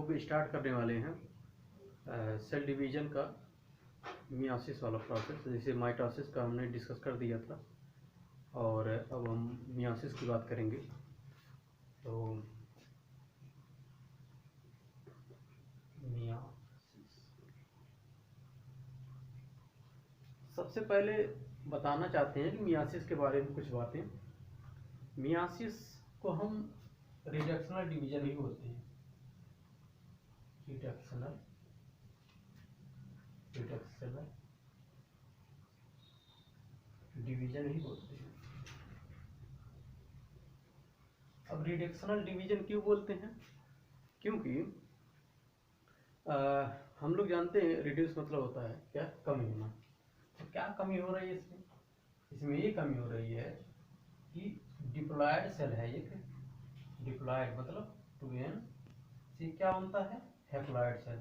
लोग स्टार्ट करने वाले हैं सेल डिवीज़न का मियासिस वाला प्रोसेस। जैसे माइटोसिस का हमने डिस्कस कर दिया था और अब हम मियासिस की बात करेंगे। तो मियासिस सबसे पहले बताना चाहते हैं कि मियासिस के बारे में कुछ बातें। मियासिस को हम रिडक्शनल डिवीज़न ही बोलते हैं। रिडक्शनल डिवीज़न ही बोलते हैं। अब रिडक्शनल डिवीज़न क्यों बोलते हैं? क्योंकि हम लोग जानते हैं रिड्यूस मतलब होता है क्या, कमी होना। तो क्या कमी हो रही है इसमें ये कमी हो रही है कि डिप्लॉयड सेल है एक। डिप्लॉयड मतलब 2n से क्या बनता है, हैप्लॉयड सेल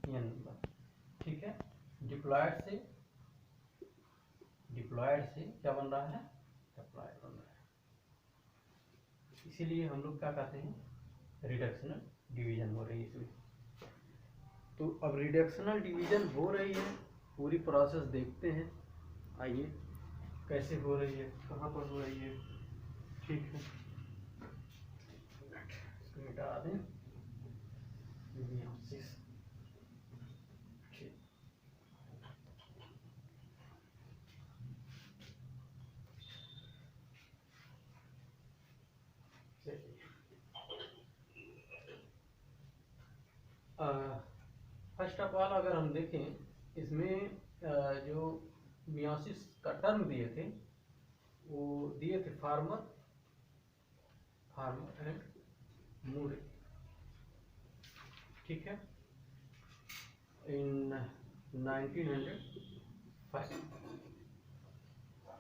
n नंबर। ठीक है, डिप्लॉयड से क्या बन रहा है, हैप्लॉयड बन रहा है। इसीलिए हम लोग क्या कहते हैं, रिडक्शनल डिवीज़न हो रही है इसमें। तो अब रिडक्शनल डिवीज़न हो रही है, पूरी प्रोसेस देखते हैं। आइए कैसे हो रही है, कहाँ पर हो रही है। ठीक है, इसको मिटा दें। मियासिस फर्स्ट ऑफ ऑल अगर हम देखें इसमें जो मियासिस का टर्म दिए थे वो दिए थे फार्मर एंड मूरे। ठीक है, इन 1905।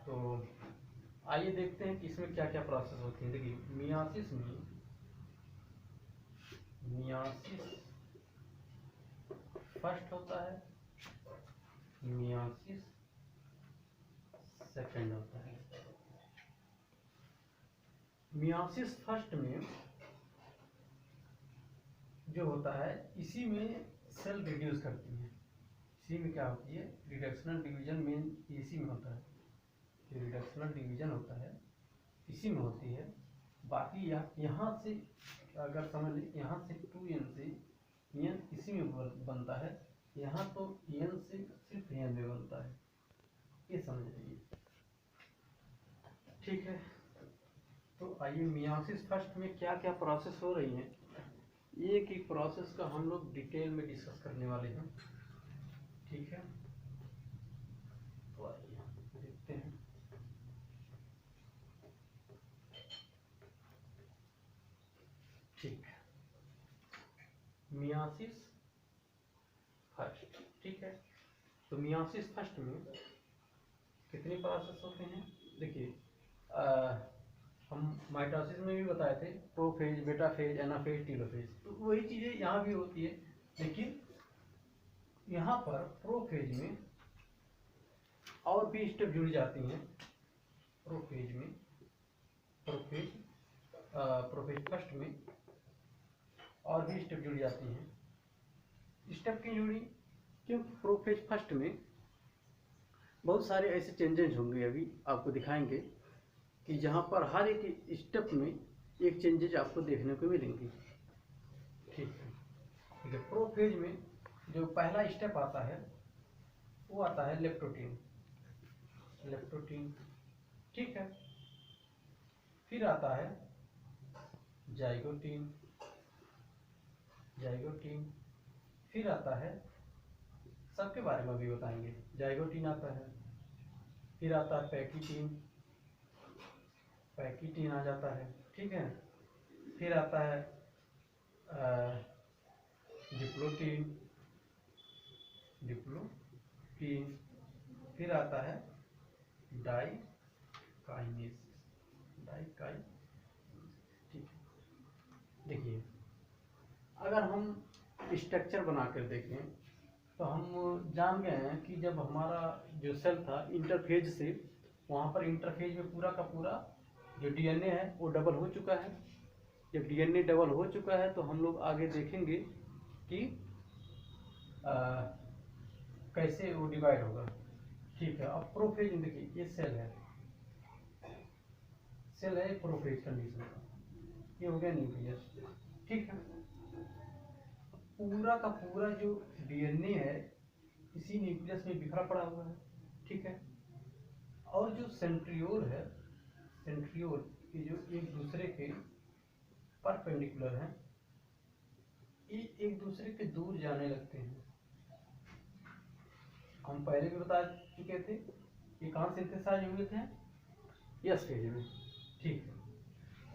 तो आइए देखते हैं कि इसमें क्या क्या प्रोसेस होती है। देखिए मियासिस फर्स्ट होता है, मियासिस सेकंड होता है। मियासिस फर्स्ट में जो होता है, इसी में सेल रिड्यूस करती है। इसी में क्या होती है, रिडक्शनल डिवीज़न मेन इसी में होता है। जो रिडक्शनल डिवीज़न होता है इसी में होती है। बाकी यहाँ से अगर समझ लें, यहाँ से 2n से n इसी में बनता है। यहाँ तो n से सिर्फ n में बनता है, ये समझ लीजिए। ठीक है, तो आइए मियासिस फर्स्ट में क्या क्या प्रोसेस हो रही हैं, एक ही प्रोसेस का हम लोग डिटेल में डिस्कस करने वाले हैं। ठीक है, तो आइए देखते हैं। ठीक है, मियासिस फर्स्ट। ठीक है, तो मियासिस फर्स्ट में कितने प्रोसेस होते हैं? देखिए हम माइटोसिस में भी बताए थे, प्रोफेज, बेटाफेज, एनाफेज, टीलोफेज। तो वही चीज़ें यहाँ भी होती है, लेकिन यहाँ पर प्रोफेज में और भी स्टेप जुड़ जाती हैं। प्रोफेज फर्स्ट में और भी स्टेप जुड़ जाती हैं। स्टेप क्यों जुड़ी? क्योंकि प्रोफेज फर्स्ट में बहुत सारे ऐसे चेंजेस होंगे, अभी आपको दिखाएंगे कि जहाँ पर हर एक स्टेप में एक चेंजेस आपको देखने को मिलेंगे। ठीक है, प्रोफेज में जो पहला स्टेप आता है वो आता है लेप्टोटीन। ठीक है, फिर आता है जाइगोटीन। फिर आता है, सबके बारे में भी बताएंगे। जाइगोटीन आता है, फिर आता है पैकीटीन आ जाता है। ठीक है, फिर आता है डिप्लोटीन। फिर आता है डाइकाइनेसिस। ठीक है, देखिए अगर हम स्ट्रक्चर बनाकर देखें तो हम जान गए हैं कि जब हमारा जो सेल था इंटरफेज से, वहाँ पर इंटरफेज में पूरा का पूरा जो डीएनए है वो डबल हो चुका है। जब डीएनए डबल हो चुका है तो हम लोग आगे देखेंगे कि कैसे वो डिवाइड होगा। ठीक है, अब प्रोफेज में देखिए ये सेल है प्रोफेज कंडीशन का, ये हो गया न्यूक्लियस। ठीक है, पूरा का पूरा जो डीएनए है इसी न्यूक्लियस में बिखरा पड़ा हुआ है। ठीक है, और जो सेंट्रियोल है, सेंट्रियोल ये जो एक दूसरे के परपेंडिकुलर हैं, ये एक दूसरे के दूर जाने लगते हैं। हम पहले भी बता चुके थे ये कहाँ सिंथेसाइज हुए थे, यस फेज में। ठीक है,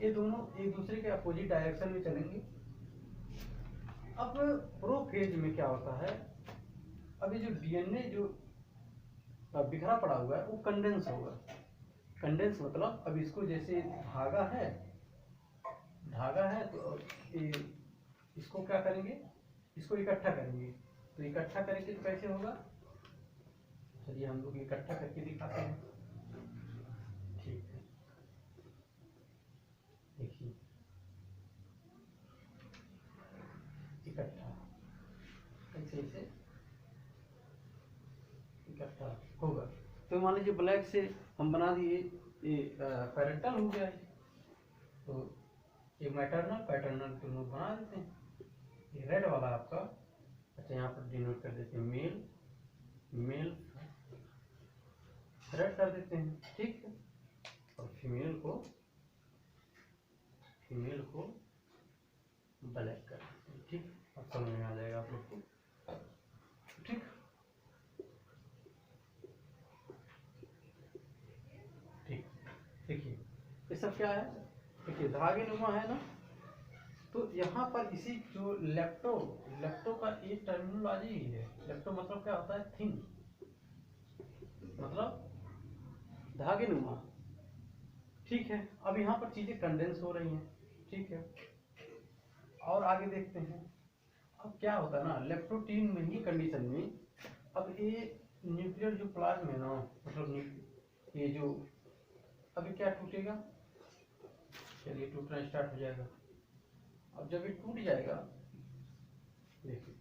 ये दोनों एक दूसरे के अपोजिट डायरेक्शन में चलेंगे। अब प्रो फेज में क्या होता है, अभी जो डीएनए जो बिखरा पड़ा हुआ है वो कंडेंस होगा। कंडेंस मतलब अब इसको जैसे धागा है तो इसको क्या करेंगे, इसको इकट्ठा करेंगे। तो इकट्ठा करेंगे तो कैसे होगा, चलिए हम लोग इकट्ठा करके दिखाते हैं। ठीक है, देखिए इकट्ठा ऐसे इकट्ठा होगा। तो मान लीजिए ब्लैक से हम बना दिए ये पैरेंटल हो गया है, तो ये मैटरनल पैटर्नल दोनों बना देते हैं। ये रेड वाला आपका, अच्छा यहाँ पर डिनोट कर देते हैं मेल रेड कर देते हैं। ठीक है, और फीमेल को ब्लैक कर देते हैं। ठीक, अब समझ में आ जाएगा आप लोग को। ठीक, ठीक, देखिए ये सब क्या है, देखिए धागे नुमा है ना, तो यहाँ पर इसी जो लेप्टो का ये टर्मिनोलॉजी ही है। लेप्टो मतलब क्या होता है, थिन, मतलब धागे नुमा। ठीक है, अब यहाँ पर चीजें कंडेंस हो रही हैं। ठीक है, और आगे देखते हैं अब क्या होता है ना, लेप्टोटीन में ही कंडीशन में अब ये न्यूक्लियर जो प्लाज्म है ना, मतलब ये जो अभी क्या टूटेगा, चलिए टूटना स्टार्ट हो जाएगा। अब जब ये टूट जाएगा, देखिए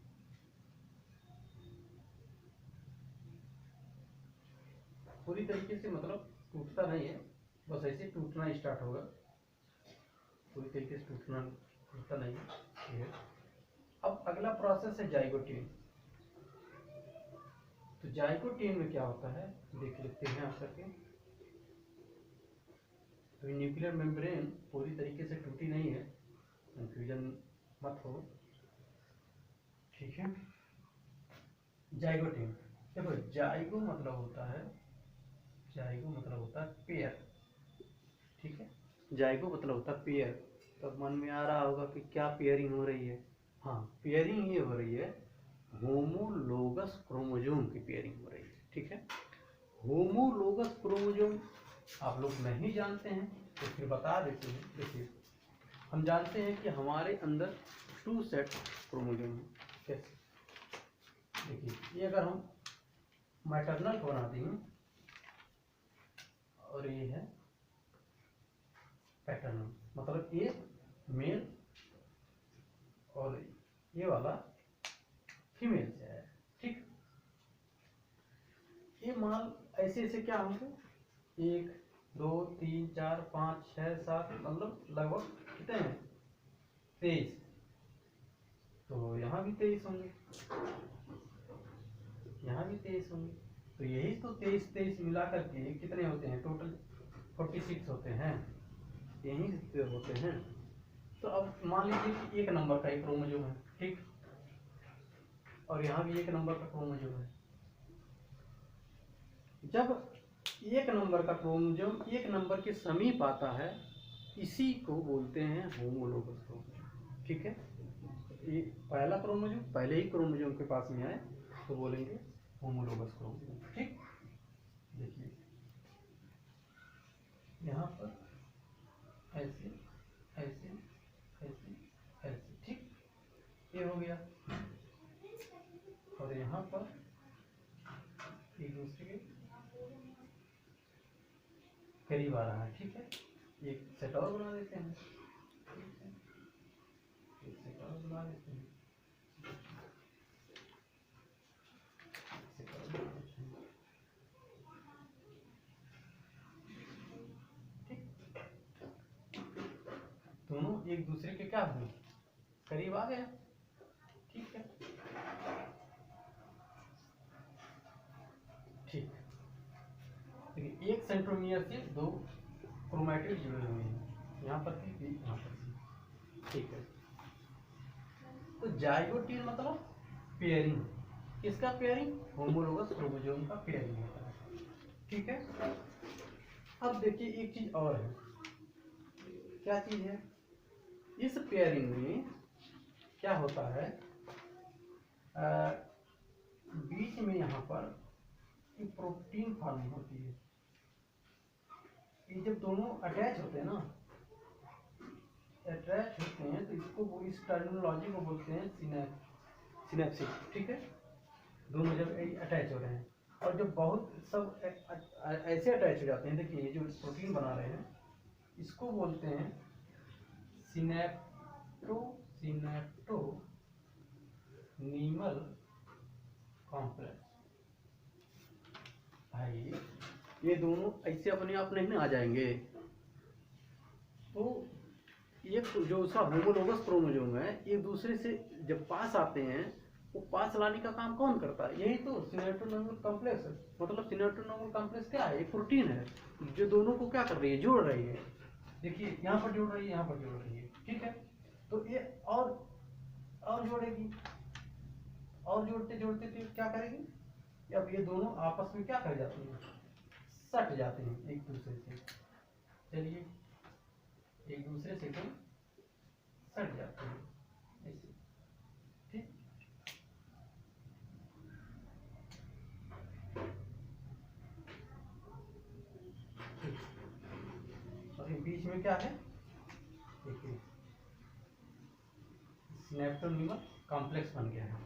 पूरी तरीके से मतलब टूटता नहीं है, बस ऐसे टूटना स्टार्ट होगा, पूरी तरीके से टूटता नहीं है। अब अगला प्रोसेस है जाइगोटीन। तो जाइगोटीन में क्या होता है देख लेते हैं आप करके। तो न्यूक्लियर मेम्ब्रेन पूरी तरीके से टूटी नहीं है, कंफ्यूजन मत हो। ठीक है, जाइगोटीन देखो, जाइगो मतलब होता है पेयर। ठीक है, जाइगो मतलब होता है पेयर। तो मन में आ रहा होगा कि क्या पेयरिंग हो रही है। हाँ, पेयरिंग ये हो रही है, होमोलोगस क्रोमोसोम की पेयरिंग हो रही है। ठीक है, होमोलोगस क्रोमोसोम आप लोग नहीं जानते हैं तो फिर बता देते हैं। देखिए हम जानते हैं कि हमारे अंदर 2 सेट क्रोमोसोम है। कैसे, देखिए ये अगर हम मैटरनल को बनाते हैं और ये है पैटर्नल, मतलब ये मेल और ये वाला फीमेल से है। ठीक, ये माल ऐसे क्या होंगे, 1 2 3 4 5 6 7, मतलब लगभग कितने हैं, 23। तो यहाँ भी 23 होंगे, यहाँ भी 23 होंगे। तो यही तो 23 मिला करके कितने होते हैं, टोटल 46 होते हैं, यही से होते हैं। तो अब मान लीजिए कि 1 नंबर का एक क्रोमोसोम है। ठीक, और यहाँ भी 1 नंबर का क्रोमोसोम है। जब 1 नंबर का क्रोमोसोम 1 नंबर के समीप आता है, इसी को बोलते हैं होमोलोगस क्रोमोसोम। ठीक है, ये पहला क्रोमोसोम पहले ही क्रोमोसोम के पास में आए तो बोलेंगे होमोलोगस क्रोमोसोम। ठीक, देखिए यहाँ पर ऐसे ऐसे ऐसे ऐसे। ठीक, ये हो गया, और यहाँ पर एक दूसरे के करीब आ रहा है। ठीक है, एक सेट और बना देते हैं। ठीक है, दोनों एक दूसरे के क्या हुए, करीब आ गया। ठीक है, ठीक। देखिए एक सेंट्रोमियर से दो क्रोमैटिड जुड़े हुए हैं, यहाँ पर भी यहाँ पर भी। ठीक है, तो जाइगोटीन मतलब पेयरिंग, किसका पेयरिंग, होमोलोगस क्रोमोसोम का पेयरिंग होता है। ठीक है, अब देखिए एक चीज और है, क्या चीज है, इस पेयरिंग में क्या होता है, बीच में यहाँ पर एक प्रोटीन फॉर्म होती है। ये जब दोनों अटैच होते हैं ना, अटैच होते हैं तो इसको, इस टर्मिनोलॉजी को बोलते हैं सिनेप्सिस। ठीक है, दोनों जब अटैच हो रहे हैं और जब बहुत सब ऐसे अटैच हो जाते हैं, देखिए ये जो प्रोटीन बना रहे हैं इसको बोलते हैं सिनेप्टोनीमल कॉम्प्लेक्स। भाई ये दोनों ऐसे अपने आप नहीं ना आ जाएंगे, तो ये जो उसका होमोलोगस क्रोमोसोम है एक दूसरे से जब पास आते हैं, वो पास लाने का काम कौन करता है, यही तो सिनेप्टोनीमल कॉम्प्लेक्स है। मतलब सिनेप्टोनीमल कॉम्प्लेक्स क्या है, एक प्रोटीन है जो दोनों को क्या कर रही है, जोड़ रही है। देखिए यहाँ पर जोड़ रही है, यहाँ पर जोड़ रही है। ठीक है, तो ये और जोड़ेगी, और जोड़ते जोड़ते तो क्या करेगी, अब ये दोनों आपस में क्या कर जाते हैं, सट जाते हैं एक दूसरे से। चलिए एक दूसरे से तो सट जाते हैं ऐसे। ठीक, और बीच में क्या है, देखिए सिनेप्टोनीमल कॉम्प्लेक्स बन गया है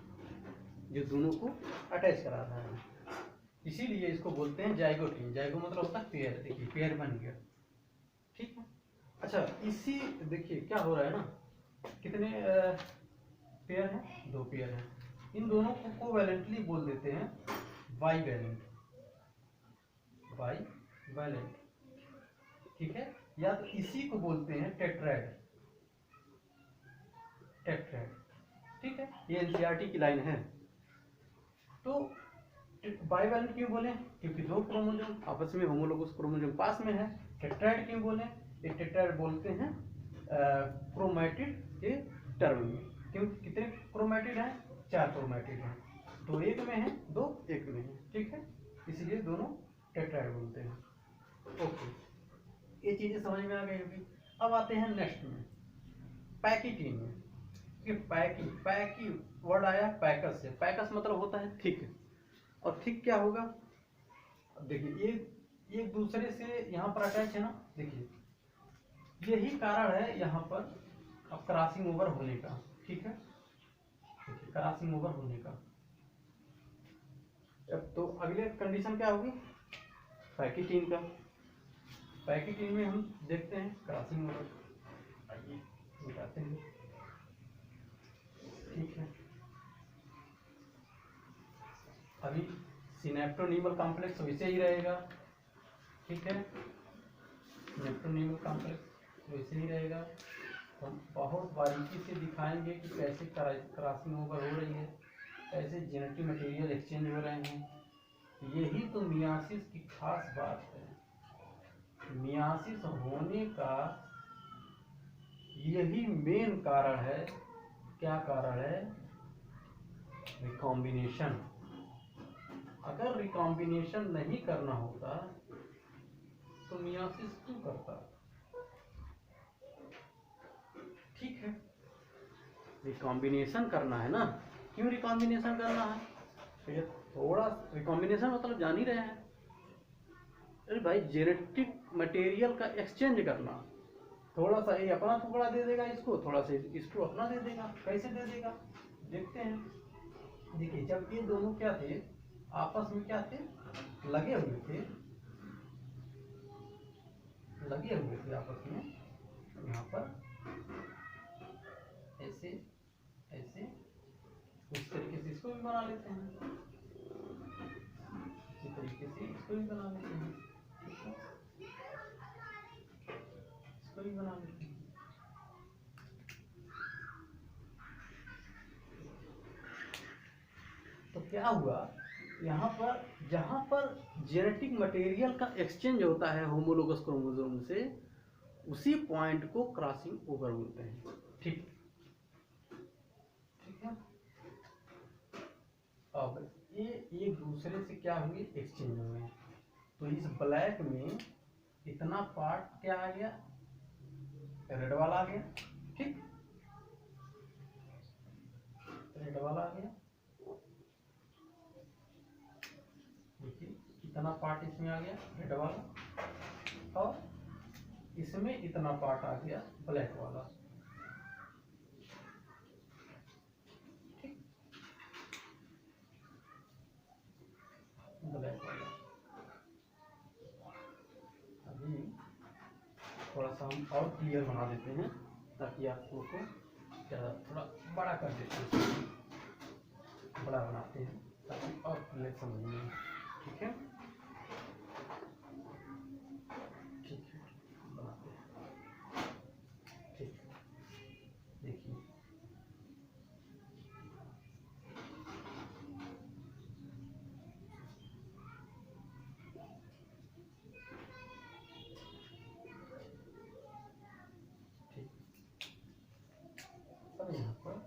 जो दोनों को अटैच करा रहा है, इसीलिए इसको बोलते हैं जाइगोटीन। जाइगो मतलब होता है पेयर, देखिए पेयर बन गया। ठीक है, अच्छा इसी देखिए क्या हो रहा है ना, कितने पेयर हैं, दो पेयर हैं, इन दोनों को कोवैलेंटली बोल देते हैं बाईवैलेंट, बाईवैलेंट। ठीक है, या तो इसी को बोलते हैं टेट्राइड, टेट्राइड। ठीक है, ये एनसीईआरटी की लाइन है। तो बाईवैलेंट क्यों बोले, क्योंकि दो क्रोमोसोम आपस में होमोलोगस क्रोमोसोम पास में है। टेट्राइड क्यों बोले, ये टेट्राइड बोलते हैं क्रोमैटिड के टर्म में, क्यों, कितने क्रोमैटिड हैं, 4 क्रोमैटिड हैं, दो एक में है, दो एक में है। ठीक है, इसलिए दोनों टेट्राइड बोलते हैं। ओके, ये चीजें समझ में आ गई होगी। अब आते हैं नेक्स्ट में, पैकिटीन में। पैकी वर्ड आया पैकस से, पैकस मतलब होता है थिक, और थिक क्या होगा, देखिए ये एक दूसरे से यहाँ पर अटैच है ना, देखिए यही कारण है यहाँ पर अब क्रॉसिंग ओवर होने का। ठीक है, देखिए क्रॉसिंग ओवर होने का। अब तो अगले कंडीशन क्या होगी, पैकिटीन का। पैकिटीन में हम देखते हैं क्रॉसिंग ओवर, आइए बताते हैं। ठीक है, अभी सिनेप्टोनीमल कॉम्प्लेक्स वैसे ही रहेगा। ठीक है, सिनेप्टोनीमल कॉम्प्लेक्स वैसे ही रहेगा। हम बहुत बारीकी से दिखाएंगे कि कैसे क्रॉसिंग ओवर हो रही है, कैसे जेनेटिक मटेरियल एक्सचेंज हो रहे हैं। यही तो मियासिस की खास बात है। मियासिस होने का यही मेन कारण है। क्या कारण है, रिकॉम्बिनेशन। अगर रिकॉम्बिनेशन नहीं करना होता तो मियासिस क्यों करता। ठीक है, रिकॉम्बिनेशन करना है ना, क्यों रिकॉम्बिनेशन करना है, तो ये थोड़ा रिकॉम्बिनेशन मतलब जान ही रहे हैं, अरे भाई जेनेटिक मटेरियल का एक्सचेंज करना। थोड़ा सा ये अपना टुकड़ा दे देगा इसको, थोड़ा सा इसको अपना दे देगा, कैसे दे देगा देखते हैं। देखिए जब ये दोनों क्या थे, आपस में क्या थे, लगे हुए थे, लगे हुए थे आपस में, यहाँ पर ऐसे भी बना लेते हैं, इसी तरीके से इसको भी बना लेते हैं, ठीक है, इसको भी बना लेते हैं। तो क्या हुआ, यहाँ पर जहाँ पर जेनेटिक मटेरियल का एक्सचेंज होता है होमोलोगस क्रोमोसोम से, उसी पॉइंट को क्रॉसिंग ओवर बोलते हैं। ठीक ठीक है। अब ये एक दूसरे से क्या हुए, एक्सचेंज हुए। तो इस ब्लैक में इतना पार्ट क्या आ गया, रेड वाला आ गया, ठीक, रेड वाला आ गया। देखिए इतना पार्ट इसमें आ गया रेड वाला, और इसमें इतना पार्ट आ गया ब्लैक वाला, ठीक, ब्लैक वाला। अभी थोड़ा सा हम और क्लियर बना देते हैं ताकि आप लोग को थोड़ा बड़ा कर देते हैं, बड़ा बनाते हैं ताकि और क्लियर समझ में, ठीक है, ठीक है, बनाते हैं, ठीक, देखिए ठीक। अब यहाँ पर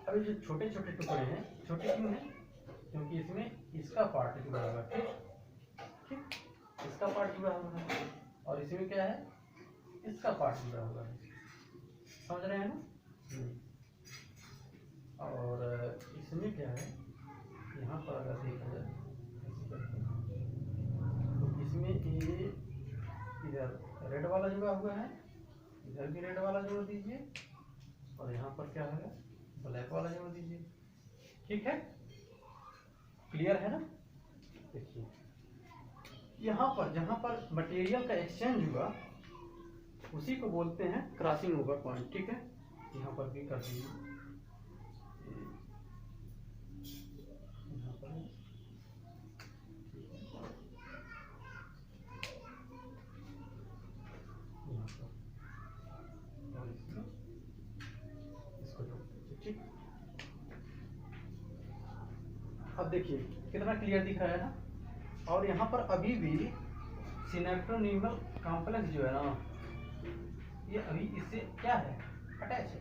अभी जो छोटे छोटे टुकड़े हैं, छोटे क्यों हैं, क्योंकि इसमें इसका पार्ट जुड़ा हुआ है, ठीक, इसका पार्ट जुड़ा हुआ है, और इसमें क्या है, इसका पार्ट जुड़ा हुआ है, समझ रहे हैं ना। और इसमें क्या है, यहाँ पर अगर देखा जाए तो इसमें ये इधर रेड वाला जुड़ा हुआ है, इधर भी रेड वाला जोड़ दीजिए, और यहाँ पर क्या है, ब्लैक वाला जोड़ दीजिए, ठीक है, क्लियर है ना। देखिए यहाँ पर जहाँ पर मटेरियल का एक्सचेंज हुआ उसी को बोलते हैं क्रॉसिंग ओवर पॉइंट, ठीक है, यहाँ पर भी कर दीजिए, यहाँ पर और इसको जोड़ दीजिए, ठीक। अब देखिए कितना क्लियर दिख रहा है ना। और यहाँ पर अभी भी सिनेप्टोनीमल कॉम्प्लेक्स जो है ना, ये अभी इससे क्या है, अटैच है,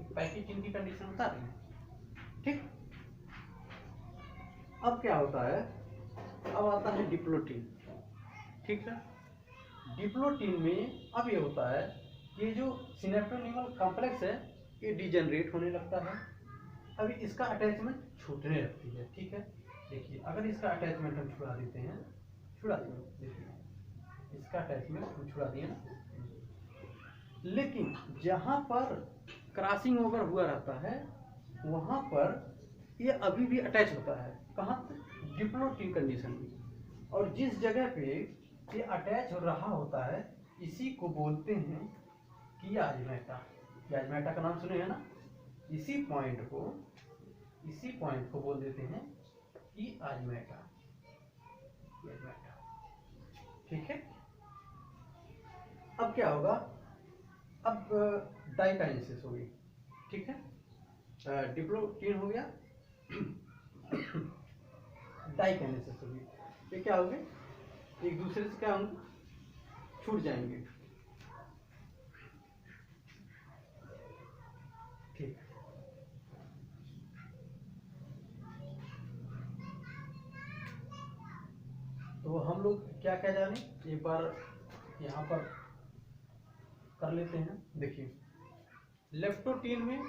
पैकेजिंग की कंडीशन बता रही है, ठीक। अब क्या होता है, अब आता है डिप्लोटीन, ठीक है। डिप्लोटीन में अब ये होता है, ये जो सिनेप्टोनीमल कॉम्प्लेक्स है ये डिजेनरेट होने लगता है, अभी इसका अटैचमेंट छूटने लगती है, ठीक है। देखिए अगर इसका अटैचमेंट हम छुड़ा देते हैं, छुड़ा दिए, देखिए इसका अटैचमेंट हम छुड़ा दिए ना, लेकिन जहाँ पर क्रॉसिंग ओवर हुआ रहता है वहाँ पर ये अभी भी अटैच होता है, कहाँ, डिप्लोटीन कंडीशन में। और जिस जगह पे ये अटैच हो रहा होता है इसी को बोलते हैं कियाजमेटा, कियाजमेटा का नाम सुने हैं ना, इसी पॉइंट को बोल देते हैं कियाजमेटा, ठीक है। अब क्या होगा, अब डाइकाइनेसिस होगी, ठीक है, डिप्लोटीन हो गया, डाइकाइनेसिस होगी, ये क्या होंगे, एक दूसरे से क्या होंगे, छूट जाएंगे, ठीक। तो हम लोग क्या क्या जाने, एक बार यहाँ पर कर लेते हैं। देखिए लेप्टोटीन में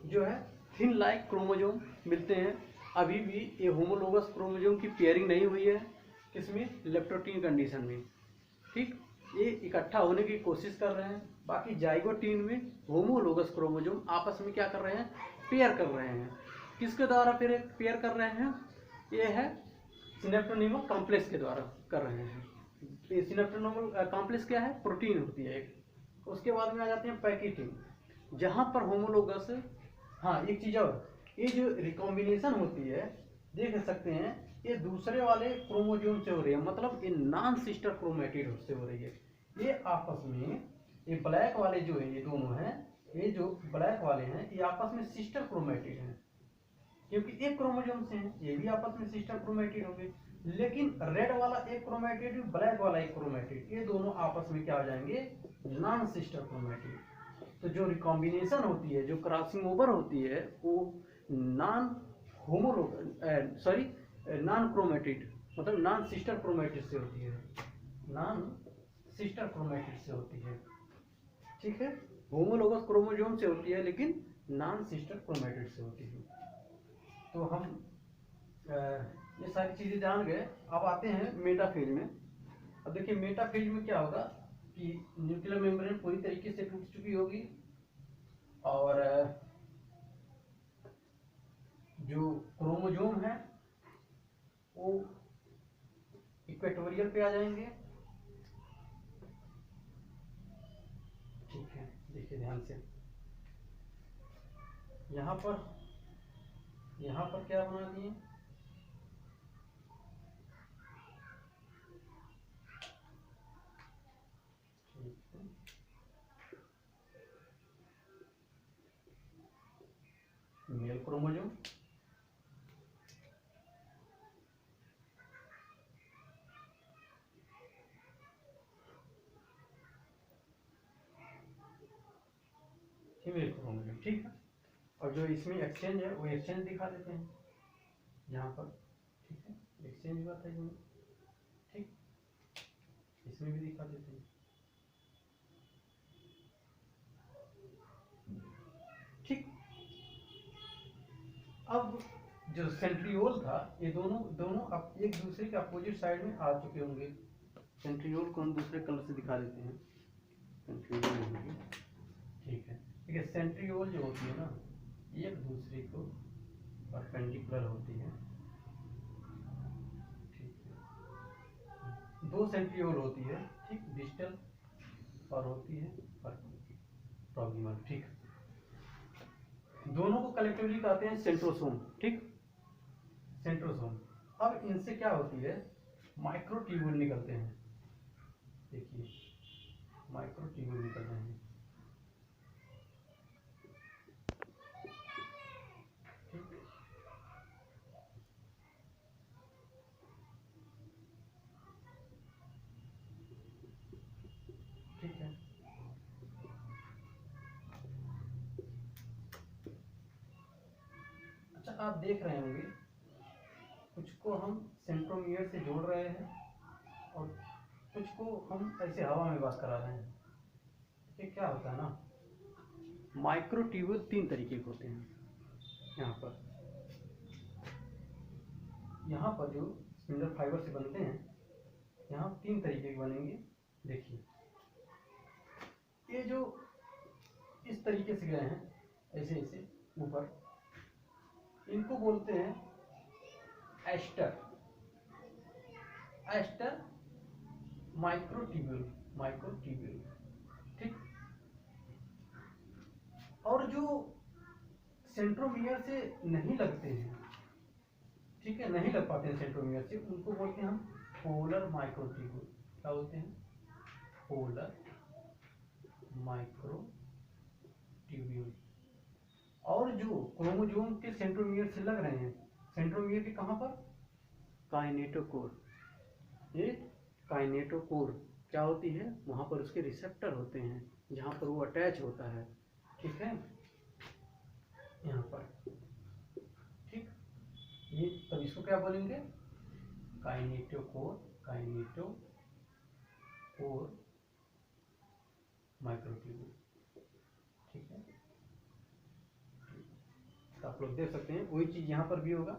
जो है थिन लाइक क्रोमोजोम मिलते हैं, अभी भी ये होमोलोगस क्रोमोजोम की पेयरिंग नहीं हुई है, किसमें, लेप्टोटीन कंडीशन में, ठीक, ये इकट्ठा होने की कोशिश कर रहे हैं। बाकी जाइगोटीन में होमोलोगस क्रोमोजोम आपस में क्या कर रहे हैं, पेयर कर रहे हैं, किसके द्वारा फिर पेयर कर रहे हैं? ये है सिनेप्टोनीमल कॉम्प्लेक्स के द्वारा कर रहे हैं। ये सिनेप्टोनीमल कॉम्प्लेक्स क्या है? प्रोटीन होती है एक। उसके बाद में आ जाते हैं पैकेटिंग, जहाँ पर होमोलोगस, हाँ एक चीज़ और, ये जो रिकॉम्बिनेशन होती है देख सकते हैं, ये दूसरे वाले क्रोमोसोम से हो रही है, मतलब ये नॉन सिस्टर क्रोमेटिड से हो रही है। ये आपस में, ये ब्लैक वाले जो है, ये दोनों हैं, ये जो ब्लैक वाले हैं ये आपस में सिस्टर क्रोमेटिड हैं, क्योंकि एक क्रोमोसोम से हैं, ये भी आपस में सिस्टर क्रोमेटिड होंगे। लेकिन रेड वाला एक क्रोमेटिड, ब्लैक वाला एक क्रोमेटिड, ये दोनों आपस में क्या हो जाएंगे? Non sister chromatid. तो जो रिकॉम्बिनेशन होती है, जो क्रॉसिंग ओवर होती है, वो non homologue sorry non chromatid, मतलब नॉन सिस्टर क्रोमेटिड से होती है, नॉन सिस्टर क्रोमेटिड से होती है। ठीक है, होमोलोगस क्रोमोसोम से होती है लेकिन नॉन सिस्टर क्रोमेटिड से होती है। तो हम ये सारी चीजें जान गए। अब आते हैं मेटाफेज में। अब देखिए मेटाफेज में क्या होगा कि न्यूक्लियर मेम्ब्रेन पूरी तरीके से टूट चुकी होगी और जो क्रोमोसोम है वो इक्वेटोरियल पे आ जाएंगे। ठीक है, देखिए ध्यान से, यहाँ पर क्या बना दिए? Male chromosome, female chromosome. ठीक है, और जो इसमें एक्सचेंज है वो एक्सचेंज दिखा देते हैं यहाँ पर। ठीक है, एक्सचेंज हुआ था इसमें, ठीक, इसमें भी दिखा देते हैं। ठीक, अब जो सेंट्रियोल था, ये दोनों अब एक दूसरे के अपोजिट साइड में आ चुके होंगे। सेंट्रियोल को हम दूसरे कलर से दिखा देते हैं, सेंट्रियोल होगी। ठीक है, ठीक है, सेंट्रियोल जो होती है ना, एक दूसरे को परपेंडिकुलर होती है। ठीक है, दो सेंट्रियोल होती है, ठीक, डिस्टल और होती है प्रॉक्सिमल। ठीक, दोनों को कलेक्टिवली कहते हैं सेंट्रोसोम। ठीक, सेंट्रोसोम। अब इनसे क्या होती है? माइक्रोट्यूब्यूल निकलते हैं। देखिए माइक्रोट्यूब्यूल निकल रहे हैं। ठीक है, अच्छा आप देख रहे होंगे कुछ को हम सेंट्रोमियर से जोड़ रहे हैं और कुछ को हम ऐसे हवा में बात करा रहे हैं। ये क्या होता है ना, माइक्रोट्यूब्यूल तीन तरीके के होते हैं। यहाँ पर जो स्पिंडल फाइबर से बनते हैं, यहाँ तीन तरीके के बनेंगे। देखिए ये जो इस तरीके से गए हैं, ऐसे ऐसे ऊपर, इनको बोलते हैं एस्टर माइक्रोट्यूब्यूल। ठीक, और जो सेंट्रोमियर से नहीं लगते हैं, ठीक है, नहीं लग पाते हैं सेंट्रोमियर से, उनको बोलते हैं हम पोलर माइक्रोट्यूब्यूल। क्या बोलते हैं? Polar microtubule. और जो क्रोमोसोम के सेंट्रोमियर से लग रहे हैं, सेंट्रोमियर के कहाँ पर? काइनेटोकोर। ये काइनेटोकोर क्या होती है? वहाँ पर उसके रिसेप्टर होते हैं जहाँ पर वो अटैच होता है। ठीक है, यहाँ पर। ठीक, ये तब इसको क्या बोलेंगे? Kinetochore microtubule. ठीक है, तो आप लोग देख सकते हैं वही चीज़ यहाँ पर भी होगा।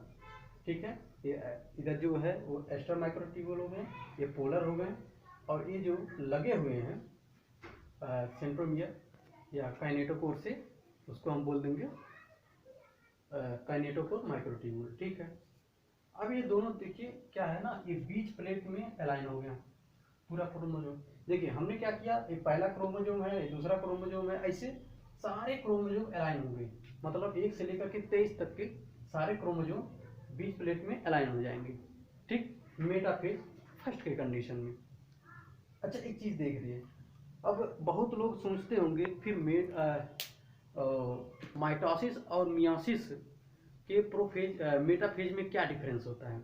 ठीक है, ये इधर जो है वो एस्टर माइक्रोट्यूब्यूल हो गए, ये पोलर हो गए, और ये जो लगे हुए हैं सेंट्रोमियर या काइनेटोकोर से, उसको हम बोल देंगे काइनेटोकोर माइक्रोट्यूब्यूल, ठीक है। अब ये दोनों देखिए क्या है ना, ये बीच प्लेट में अलाइन हो गया पूरा क्रोमोजोम। देखिए हमने क्या किया, एक पहला क्रोमोजोम है, एक दूसरा क्रोमोजोम है, ऐसे सारे क्रोमोजोम अलाइन हो गए। मतलब 1 से लेकर के 23 तक के सारे क्रोमोजोम बीच प्लेट में अलाइन हो जाएंगे, ठीक, मेटाफेज फर्स्ट के कंडीशन में। अच्छा एक चीज देख रही है, अब बहुत लोग सोचते होंगे फिर माइटोसिस और मियोसिस के प्रोफेज मेटाफेज में क्या डिफरेंस होता है।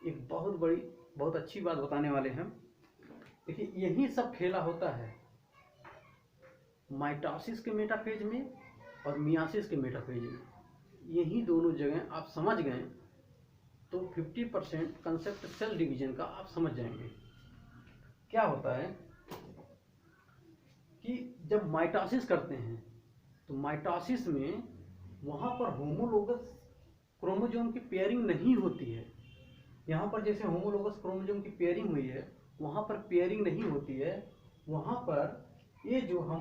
एक बहुत अच्छी बात बताने वाले हैं। देखिए यही सब खेला होता है माइटोसिस के मेटाफेज में और मियोसिस के मेटाफेज में। यही दोनों जगह आप समझ गए तो 50% कंसेप्ट सेल डिवीजन का आप समझ जाएंगे। क्या होता है कि जब माइटोसिस करते हैं तो माइटोसिस में वहां पर होमोलोगस क्रोमोसोम की पेयरिंग नहीं होती है। यहाँ पर जैसे होमोलोगस क्रोमोसोम की पेयरिंग हुई है, वहां पर पेयरिंग नहीं होती है। वहां पर ये जो हम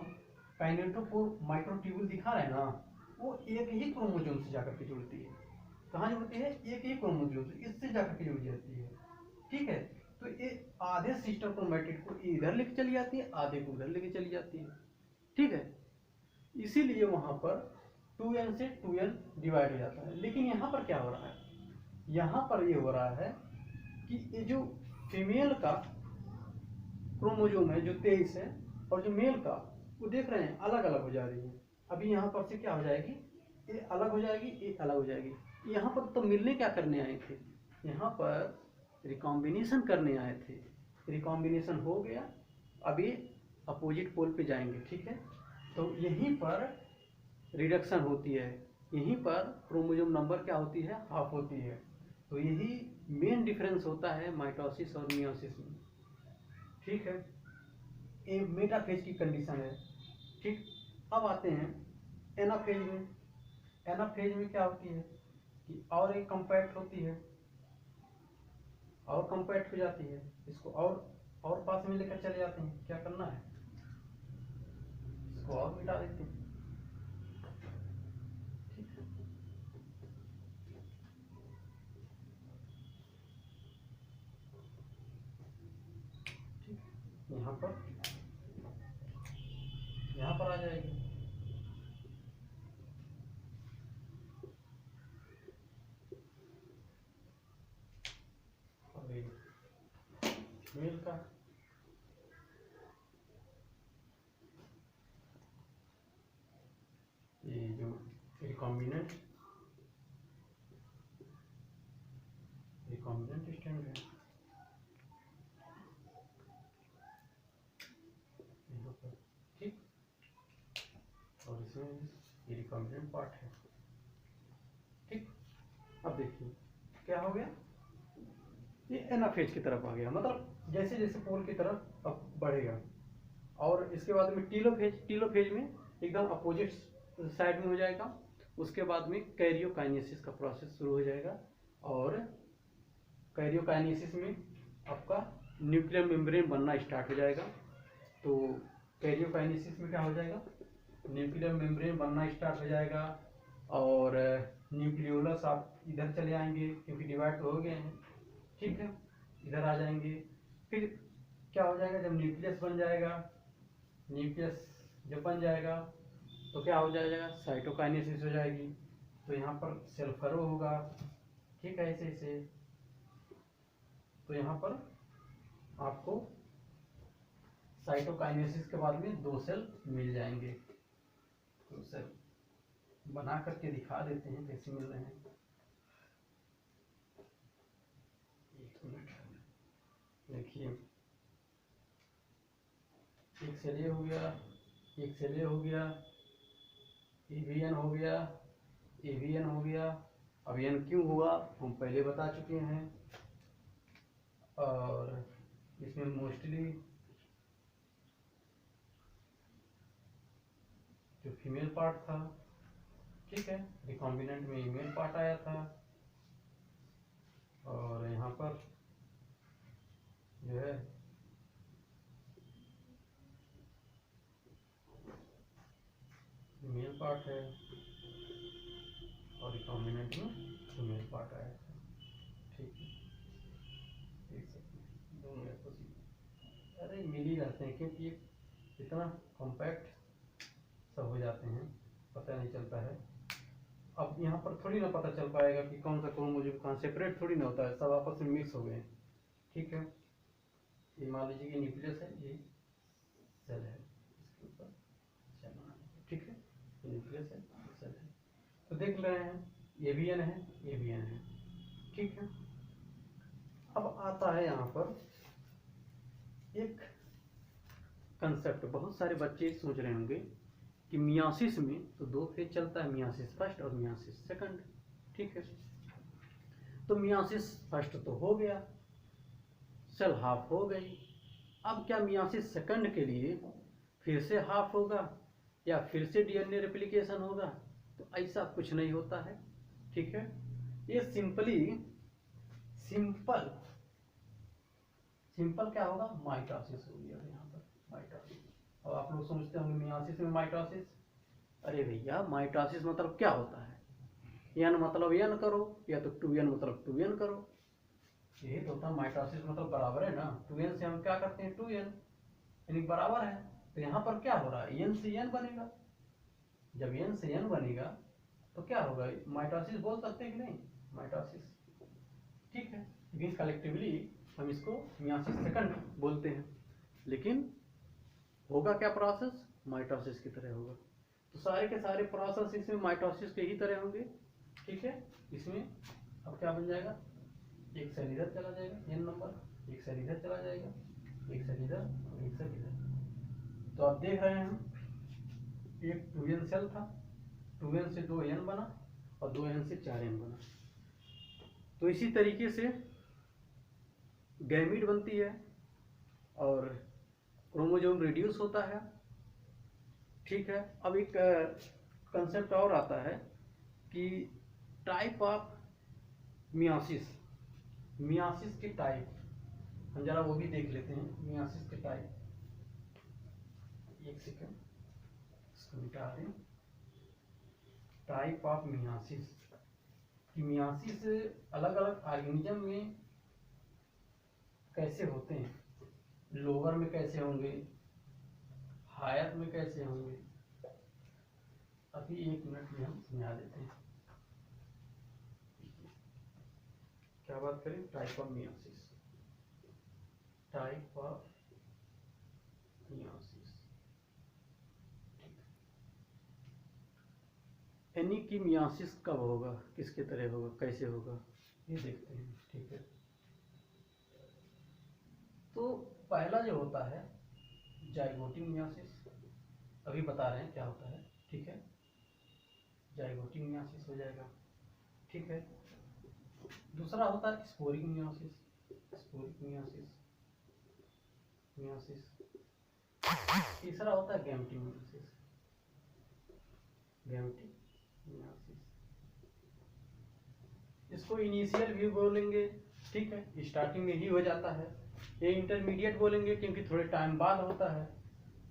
काइनेटोकोर माइक्रोट्यूब्यूल दिखा रहे हैं ना, वो एक ही क्रोमोसोम से जाकर के जुड़ती है। कहाँ जुड़ती है? एक ही क्रोमोसोम से, इससे जाकर के जुड़ जाती है, ठीक है। तो ये आधे सिस्टर क्रोमैटिड को इधर लेके चली जाती है, आधे को उधर लेके चली जाती है, ठीक है। इसीलिए वहां पर 2n से 2n डिवाइड हो जाता है। लेकिन यहाँ पर क्या हो रहा है, यहाँ पर ये हो रहा है कि ये जो फीमेल का क्रोमोसोम है जो 23 है, और जो मेल का, वो देख रहे हैं अलग अलग हो जा रही है। अभी यहाँ पर से क्या हो जाएगी, ये अलग हो जाएगी, ये अलग हो जाएगी। यहाँ पर तो मिलने क्या करने आए थे, यहाँ पर रिकॉम्बिनेशन करने आए थे। रिकॉम्बिनेशन हो गया, अभी अपोजिट पोल पे जाएंगे, ठीक है। तो यहीं पर रिडक्शन होती है, यहीं पर क्रोमोसोम नंबर क्या होती है, हाफ होती है। तो यही मेन डिफरेंस होता है माइटोसिस और मियोसिस में, ठीक है। ये मेटाफेज की कंडीशन है, ठीक। अब आते हैं एनाफेज में। एनाफेज में क्या होती है कि और एक कंपैक्ट होती है, और कंपैक्ट हो जाती है, इसको और पास में लेकर चले जाते हैं। क्या करना है, इसको और मिटा देते हैं, ठीक है। ठीक, यहाँ पर आ जाएगी। और ये मेल का ये जो रिकॉम्बिनेंट स्टैंड है, यहाँ पर, ठीक। और इसमें ये रिकॉम्बिनेंट पार्ट है, ठीक। अब देखिए क्या हो गया, ये एनाफेज की तरफ आ गया। मतलब जैसे जैसे पोल की तरफ अब बढ़ेगा। और इसके बाद में टीलोफेज में एकदम अपोजिट साइड में हो जाएगा। उसके बाद में कैरियोकाइनेसिस का प्रोसेस शुरू हो जाएगा। और कैरियोकाइनेसिस में आपका न्यूक्लियर मेम्ब्रेन बनना स्टार्ट हो जाएगा। तो कैरियोकाइनेसिस में क्या हो जाएगा, न्यूक्लियर मेम्ब्रेन बनना स्टार्ट हो जाएगा। और न्यूक्लियोलस आप इधर चले आएंगे क्योंकि डिवाइड तो हो गए हैं, ठीक है। इधर आ जाएंगे, फिर क्या हो जाएगा, जब न्यूक्लियस बन जाएगा, न्यूक्लियस जब बन जाएगा तो क्या हो जाएगा, साइटोकाइनेसिस हो जाएगी। तो यहाँ पर सेल फरो होगा, ठीक है, ऐसे ऐसे। तो यहाँ पर आपको साइटोकाइनेसिस के बाद में 2 सेल मिल जाएंगे। तो सेल बना करके दिखा देते हैं कैसे मिल रहे हैं। एक मिनट देखिए, एक सेल ये हो गया, एक सेल ये हो गया, एवीएन हो गया, एवीएन हो गया। अब एन क्यों हुआ हम पहले बता चुके हैं। और इसमें मोस्टली जो फीमेल पार्ट था, ठीक है, रिकॉम्बिनेंट में मेल पार्ट आया था। और यहाँ पर जो है मेल पार्ट है और डोमिनेंट में फीमेल पार्ट आया था। ठीक है, देख सकते हैं दोनों अपोजिट, अरे मिल ही रहते हैं क्योंकि ये इतना कॉम्पैक्ट सब हो जाते हैं, पता नहीं चलता है। अब यहाँ पर थोड़ी ना पता चल पाएगा कि कौन सा क्रोमोसोम कहाँ, सेपरेट थोड़ी ना होता है, सब आपस में मिक्स हो गए हैं। ठीक है, ये मान लीजिए कि न्यूक्लियस है, ये सेल है, इसके ऊपर सेल बना है। ठीक है, ये न्यूक्लियस है, सेल है, तो देख रहे हैं ये भी एन है, ये भी एन है। ठीक है, अब आता है यहाँ पर एक कंसेप्ट, बहुत सारे बच्चे सोच रहे होंगे कि मियासिस में तो दो फेज चलता है, मियासिस फर्स्ट और मियासिस सेकंड। ठीक है, तो मियासिस फर्स्ट तो हो गया, सेल हाफ हो गई। अब क्या मियासिस सेकंड के लिए फिर से हाफ होगा या फिर से डीएनए रेप्लिकेशन होगा? तो ऐसा कुछ नहीं होता है। ठीक है, ये सिंपल क्या होगा, माइटोसिस हो गया यहाँ पर, माइटोसिस। अब आप लोग सोचते होंगे मियासिस में माइटोसिस, अरे भैया माइटोसिस मतलब क्या होता है? एन मतलब एन करो, या तो 2n मतलब 2n करो, यही तो होता है। माइटोसिस मतलब बराबर है ना, 2n से हम क्या करते हैं 2n, यानी बराबर है। तो यहाँ पर क्या हो रहा है, n से n बनेगा। जब n से n बनेगा तो क्या होगा, माइटोसिस बोल सकते हैं कि नहीं, माइटोसिस। ठीक है, लेकिन कलेक्टिवली हम इसको मियासिस सेकंड बोलते हैं, लेकिन होगा क्या प्रोसेस, माइटोसिस की तरह होगा। तो सारे के सारे प्रोसेस इसमें माइटोसिस के ही तरह होंगे। ठीक है, इसमें अब क्या बन जाएगा, एक सेल इधर चला जाएगा, n नंबर, एक सेल इधर चला जाएगा, एक सेल इधर और एक सेल इधर। तो आप देख रहे हैं एक 2n सेल था, 2n से 2n बना और 2n से 4n बना। तो इसी तरीके से गैमीट बनती है और क्रोमोसोम रिड्यूस होता है। ठीक है, अब एक कंसेप्ट और आता है कि टाइप ऑफ मियासिस, मियासिस के टाइप, हम जरा वो भी देख लेते हैं, मियासिस के टाइप। एक सेकंड, इसको मिटा दें। टाइप ऑफ मियासिस, कि मियासिस अलग अलग ऑर्गेनिज्म में कैसे होते हैं, लोअर में कैसे होंगे, हायर में कैसे होंगे, अभी 1 मिनट में हम समझा देते हैं। क्या बात करें, type of myiasis, type of myiasis. यानी कि मियासिस कब होगा, किसके तरह होगा, कैसे होगा, ये देखते हैं। ठीक है, तो पहला जो होता है जाइगोटिक मियासिस, अभी बता रहे हैं क्या होता है। ठीक है, जाइगोटिक मियासिस हो जाएगा। ठीक है, दूसरा होता है sporic myiasis, sporic myiasis, myiasis. तीसरा होता है गैमेटिक मियासिस, गैमेटिक मियासिस। इसको इनिशियल भी बोलेंगे, ठीक है, स्टार्टिंग में ही हो जाता है। ये इंटरमीडिएट बोलेंगे क्योंकि थोड़े टाइम बाद होता है।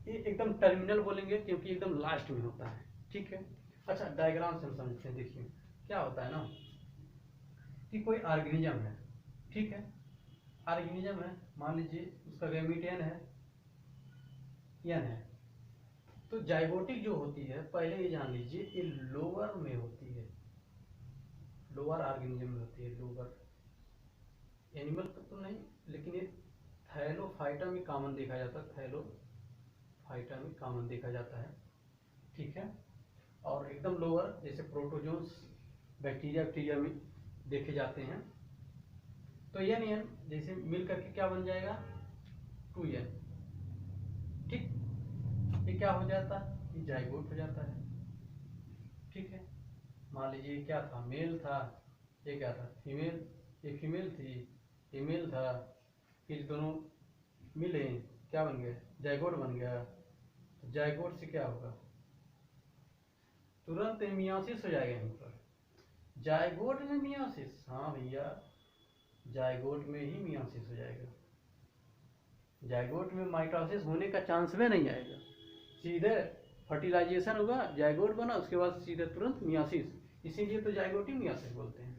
ये एकदम टर्मिनल बोलेंगे क्योंकि एकदम लास्ट में होता है। ठीक है, अच्छा डायग्राम से हम समझते हैं। देखिए क्या होता है ना कि कोई ऑर्गेनिज्म है, ठीक है, ऑर्गेनिज्म है, मान लीजिए उसका गैमीट n है, n है। तो जाइगोटिक जो होती है, पहले ये जान लीजिए, ये लोअर में होती है, लोअर ऑर्गेनिज्म में होती है, लोअर। एनिमल का तो नहीं, लेकिन ये थैलोफाइटा में कॉमन देखा जाता है, थैलोफाइटा में कॉमन देखा जाता है। ठीक है, और एकदम लोअर जैसे प्रोटोजोन्स बैक्टीरिया में देखे जाते हैं। तो n जैसे मिल करके क्या बन जाएगा 2n। ठीक, ये क्या हो जाता है, ये जाइगोट हो जाता है। ठीक है, मान लीजिए क्या था, मेल था, ये क्या था फीमेल, ये फीमेल थी, ये मेल था, फिर दोनों मिले, क्या बन गया, जाइगोट बन गया। तो जाइगोट से क्या होगा, तुरंत मियासिस हो जाएगा यहीं पर। जाइगोट में मियासिस, हाँ भैया, जाइगोट में ही मियासिस हो जाएगा। जाइगोट में माइटोसिस होने का चांस में नहीं आएगा, सीधे फर्टिलाइजेशन होगा, जाइगोट बना, उसके बाद सीधे तुरंत मियासिस। इसीलिए तो जाइगोट ही मियासिस बोलते हैं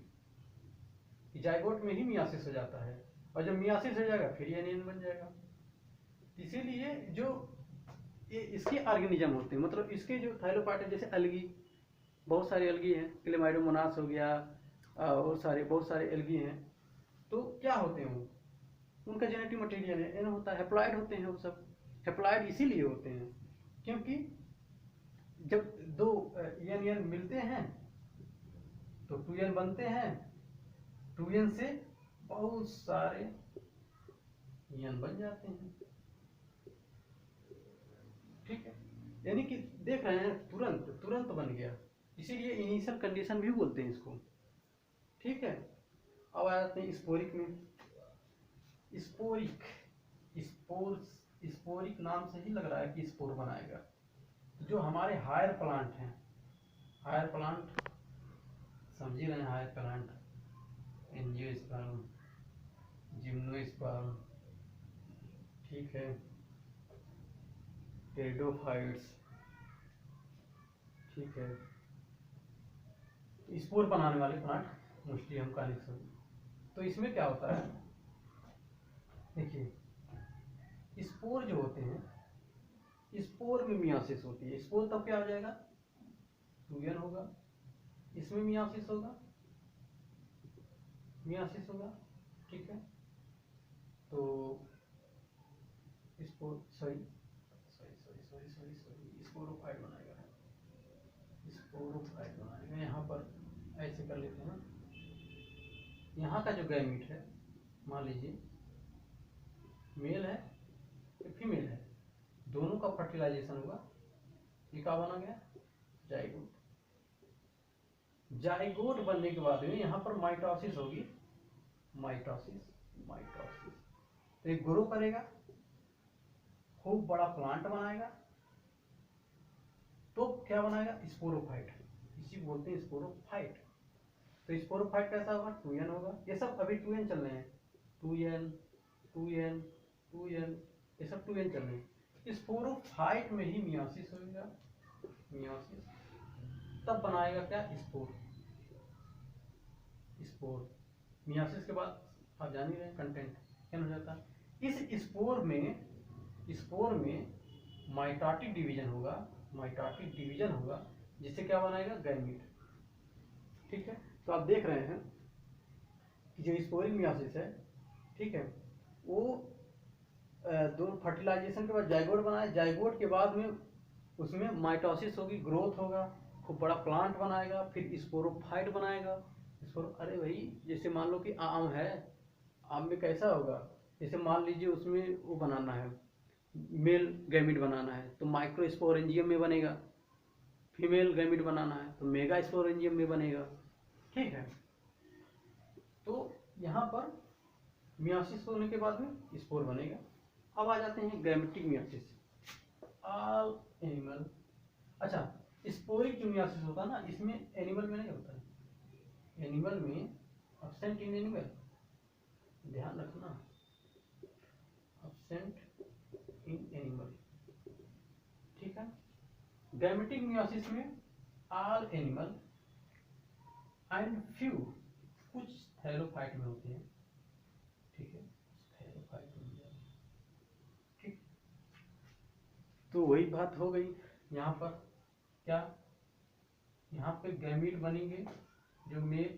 कि जाइगोट में ही मियासिस हो जाता है, और जब मियासिस हो जाएगा फिर एनियन बन जाएगा। इसीलिए जो ये इसके ऑर्गेनिज्म होते हैं, मतलब इसके जो थाइलोपार्ट है, जैसे अलगी, बहुत सारे अलगी हैं, क्लेमाइडोमोनास हो गया और बहुत सारे अलगी हैं, तो क्या होते हैं वो, उनका जेनेटिक मटेरियल है होता है हेप्लॉइड होते हैं वो सब। हेप्लॉइड इसीलिए होते हैं क्योंकि जब दो एन मिलते हैं तो 2n बनते हैं, 2n से बहुत सारे एन बन जाते हैं। ठीक है, यानी कि देख रहे हैं तुरंत तुरंत बन गया, इसीलिए इनिशियल कंडीशन भी बोलते हैं इसको। ठीक है, अब आ जाते हैं स्पोरिक में। स्पोरिक स्पोरिक नाम से ही लग रहा है कि स्पोर बनाएगा। जो हमारे हायर प्लांट हैं, हायर प्लांट समझ ही रहे हैं, हायर प्लांट एंजियोस्पर्म, जिम्नोस्पर्म, ठीक है, टेरिडोफाइट्स, ठीक है, स्पोर बनाने वाले प्लांट मोस्टली हम कानिक्स। तो इसमें क्या होता है, देखिए स्पोर जो होते हैं, स्पोर में मियासिस होती है। स्पोर तब क्या हो जाएगा, 2n होगा, इसमें मियासिस होगा, ठीक है। तो स्पोर सॉरी स्पोरोफाइट बनाएगा, यहाँ पर ऐसे कर लेते हैं। यहाँ का जो गैमीट है, मान लीजिए मेल है या फीमेल है, दोनों का फर्टिलाइजेशन होगा, ये क्या बना गया, जाइगोट। जाइगोट बनने के बाद में यहाँ पर माइटोसिस होगी, माइटोसिस तो एक ग्रो करेगा, खूब बड़ा प्लांट बनाएगा, तो क्या बनाएगा, स्पोरोफाइट, इसी बोलते हैं स्पोरोफाइट। तो स्पोरोफाइट कैसा होगा, 2n होगा। ये सब अभी 2n चल रहे हैं, 2n ये सब 2n चल रहे हैं। स्पोरोफाइट में ही मियासिस होगा, मियासिस तब बनाएगा क्या, स्पोर। मियासिस के बाद आप जान ही रहे हैं कंटेंट क्या हो जाता है। इस स्पोर में माइटोटिक डिवीजन होगा, जिससे क्या बनाएगा, गैमीट। ठीक है, तो आप देख रहे हैं कि जो स्पोरिक मियासिस है, ठीक है, वो दो फर्टिलाइजेशन के बाद जाइगोट बनाए, जाइगोट के बाद में उसमें माइटोसिस होगी, ग्रोथ होगा, खूब बड़ा प्लांट बनाएगा, फिर स्पोरोफाइट बनाएगा। अरे भाई, जैसे मान लो कि आम है, आम में कैसा होगा, जैसे मान लीजिए उसमें वो बनाना है, मेल गैमीट बनाना है तो माइक्रोस्पोरेंजियम में बनेगा, फीमेल गैमीट बनाना है तो मेगा स्पोरेंजियम में बनेगा। ठीक है, तो यहाँ पर मियासिस होने के बाद में स्पोर बनेगा। अब आ जाते हैं गैमेटिक मियासिस, ऑल एनिमल। अच्छा, स्पोरिक जो मियासिस होता है ना, इसमें एनिमल में नहीं होता है, एनिमल में एब्सेंट इन एनिमल, ध्यान रखना, एब्सेंट इन एनिमल। ठीक है, गैमेटिक मियासिस में ऑल एनिमल एंड फ्यू, कुछ थैलोफाइट में होते हैं। ठीक है, थैलोफाइट में, ठीक, तो वही बात हो गई। यहाँ पर क्या, यहाँ पे गैमीट बनेंगे, जो मेल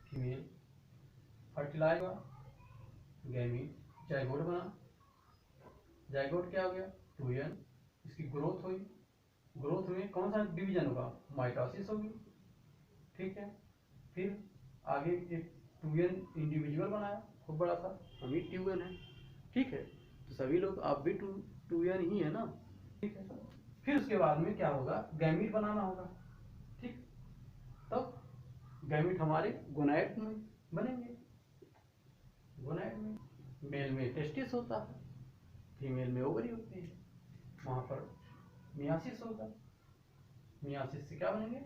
फीमेल, फर्टिलाइज हुआ गैमीट, जाइगोट बना, जाइगोट क्या हो गया, 2n, इसकी ग्रोथ हुई, ग्रोथ में कौन सा डिवीजन होगा, माइटोसिस होगी। ठीक है, फिर आगे एक 2n इंडिविजुअल बनाया, खूब बड़ा सा, हम ही 2n है। ठीक है, तो सभी लोग, आप भी 2n ही है ना। ठीक है, फिर उसके बाद में क्या होगा, गैमीट बनाना होगा। ठीक, तब गैमीट हमारे गोनाइड में बनेंगे, गोनाइड में मेल में टेस्टिस होता है, फीमेल में ओवरी होती है, वहाँ पर मियासिस होगा, मियासिस से क्या बनेंगे,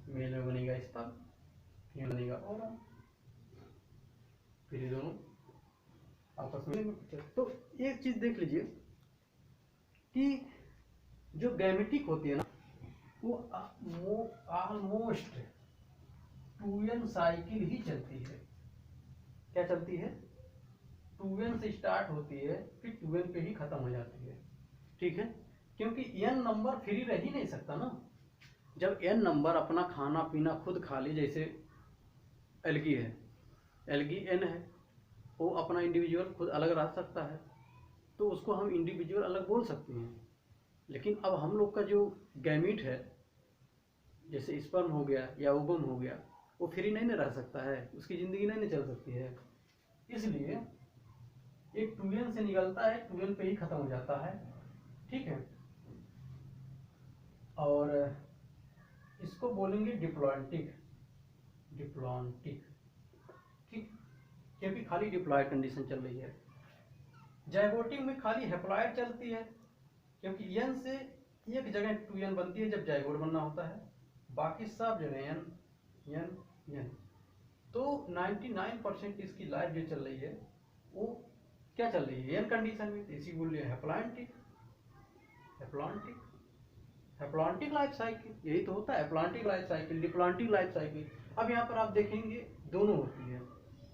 मेल में बनेगा स्पर्म, फीमेल बनेगा ओवम, फिर ये दोनों आपस में। तो एक चीज देख लीजिए कि जो गैमेटिक होती है ना, वो ऑलमोस्ट 2n साइकिल ही चलती है। क्या चलती है? 2n से स्टार्ट होती है, फिर 2n पे ही खत्म हो जाती है। ठीक है, क्योंकि n नंबर फ्री रह ही नहीं सकता ना। जब n नंबर अपना खाना पीना खुद खा ले, जैसे एल्गी है, एल्गी n है, वो अपना इंडिविजुअल खुद अलग रह सकता है, तो उसको हम इंडिविजुअल अलग बोल सकते हैं। लेकिन अब हम लोग का जो गैमीट है, जैसे स्पर्म हो गया या ओवम हो गया, वो फ्री नहीं रह सकता है, उसकी ज़िंदगी नहीं चल सकती है। इसलिए एक 2n से निकलता है, 2n पे ही खत्म हो जाता है। ठीक है, और इसको बोलेंगे डिप्लॉन्टिक। डिप्लॉन्टिक, ठीक, क्योंकि खाली डिप्लॉयड कंडीशन चल रही है। जाइगोटिक में खाली हैप्लॉयड चलती है, क्योंकि n से एक जगह 2n बनती है जब जाइगोट बनना होता है, बाकी सब जगह n। तो 99% इसकी लाइफ जो चल रही है वो क्या चल रही है? n कंडीशन में। इसी बोल रहे हैं haplontic. Haplontic, haplontic life cycle, यही तो होता है haplontic life cycle, diplontic life cycle. अब यहाँ पर आप देखेंगे दोनों होती है,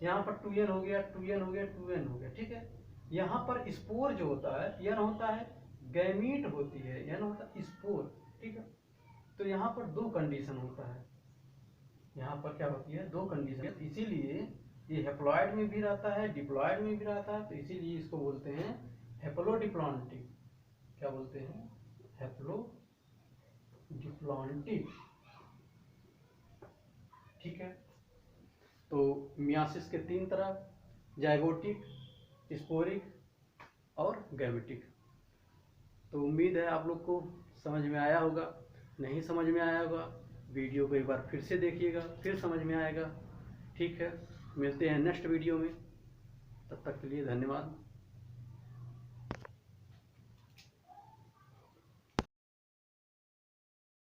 यहाँ पर 2n हो गया, 2n हो गया, 2n हो गया। ठीक है, यहाँ पर स्पोर जो होता है n होता है, गैमीट होती है n होता है स्पोर। ठीक है, तो यहाँ पर दो कंडीशन होता है, यहाँ पर क्या होती है? दो कंडीशन। इसीलिए ये हैप्लॉयड में भी रहता है, डिप्लॉयड में भी रहता है, तो इसीलिए इसको बोलते हैं हैप्लोडिप्लॉन्टिक। क्या बोलते हैं? हैप्लोडिप्लॉन्टिक। ठीक है, तो मियासिस के 3 तरह, जाइगोटिक, स्पोरिक और गैमेटिक। तो उम्मीद है आप लोग को समझ में आया होगा। नहीं समझ में आया होगा, वीडियो को एक बार फिर से देखिएगा, फिर समझ में आएगा। ठीक है, मिलते हैं नेक्स्ट वीडियो में, तब तक के लिए धन्यवाद।